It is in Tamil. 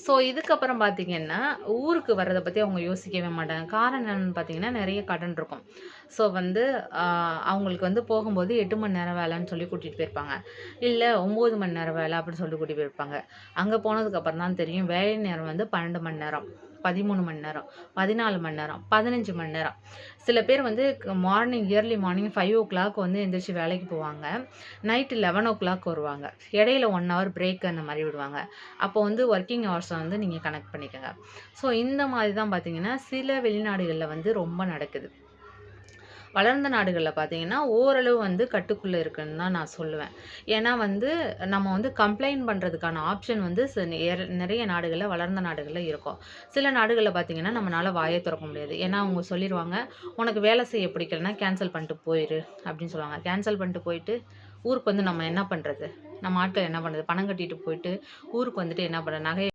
ஸோ இதுக்கப்புறம் பார்த்தீங்கன்னா, ஊருக்கு வர்றத பத்தி அவங்க யோசிக்கவே மாட்டாங்க. காரணம் என்னன்னு பார்த்தீங்கன்னா, நெறைய கடன் இருக்கும். ஸோ வந்து அ அவங்களுக்கு வந்து போகும்போது 8 மணி நேரம் வேலைன்னு சொல்லி கூட்டிட்டு போயிருப்பாங்க. இல்ல 9 மணி நேரம் வேலை அப்படின்னு சொல்லிட்டு கூட்டிட்டு போயிருப்பாங்க. அங்க போனதுக்கப்புறம் தான் தெரியும், வேலை நேரம் வந்து 12 மணி நேரம், 13 மணி நேரம், 14 மணி நேரம், 15 மணி நேரம். சில பேர் வந்து இயர்லி மார்னிங் 5:00 வந்து எந்திரிச்சு வேலைக்கு போவாங்க. நைட் 11:00 வருவாங்க. இடையில 1 ஹவர் பிரேக் அந்த மாரி விடுவாங்க. அப்போ வந்து வொர்க்கிங் ஹவர்ஸ வந்து நீங்க கணக்கு பண்ணிக்கங்க. ஸோ இந்த மாரி தான் பார்த்தீங்கன்னா, சில வெளிநாடுகள்ல வந்து ரொம்ப நடக்குது. வளர்ந்த நாடுகள்ல பார்த்தீங்கன்னா, ஓரளவு வந்து கட்டுக்குள்ள இருக்குன்னு தான் நான் சொல்லுவேன். ஏன்னா வந்து நம்ம வந்து கம்ப்ளைண்ட் பண்றதுக்கான ஆப்ஷன் வந்து நிறைய நாடுகள்ல, வளர்ந்த நாடுகள்ல இருக்கும். சில நாடுகள்ல பார்த்தீங்கன்னா, நம்மனால வாயே தொறக்க முடியாது. ஏன்னா அவங்க சொல்லிருவாங்க, "உனக்கு வேலை செய்ய பிடிக்கலன்னா கேன்சல் பண்ணிட்டு போயிரு" அப்படின்னு சொல்லுவாங்க. கேன்சல் பண்ணிட்டு போயிட்டு, ஊருக்கு வந்து நம்ம என்ன பண்றது? நம்ம ஆட்கள் என்ன பண்றது? பணம் கட்டிட்டு போயிட்டு, ஊருக்கு வந்துட்டு என்ன பண்றது? நகைய